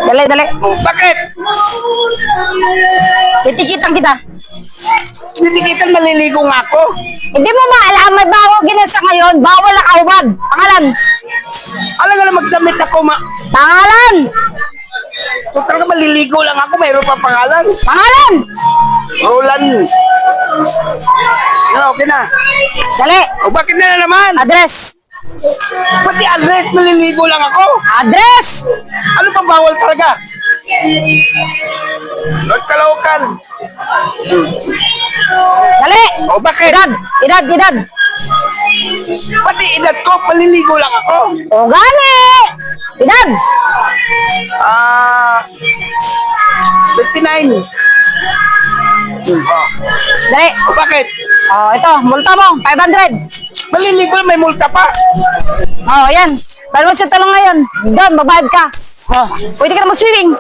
Dali, dali. Bakit? Titikitan kita. Hindi kita maliligo nga ako. Hindi mo ba alam, may bawal ginasa ngayon, bawal na kaubad. Pangalan. Alam nga na magdamit ako, Pangalan. Total ka maliligo lang ako, mayroon pa pangalan. Pangalan. Roland. Ano, okay na. Dali. O bakit na naman? Address. Pati address, maliligo lang ako. Address. Ano pa bawal talaga? North Caloocan. Dali. O bakit? Edad. Pati edad ko, maliligo lang ako. O gani. Edad. 59. Dali. O bakit? Oh, ito, multa mo, 500. Maliligo lang, may multa pa. Oh, yan. Dahil mo siya talong ngayon. Doon, magbayad ka. Oh, pwede ka na mag-swimming.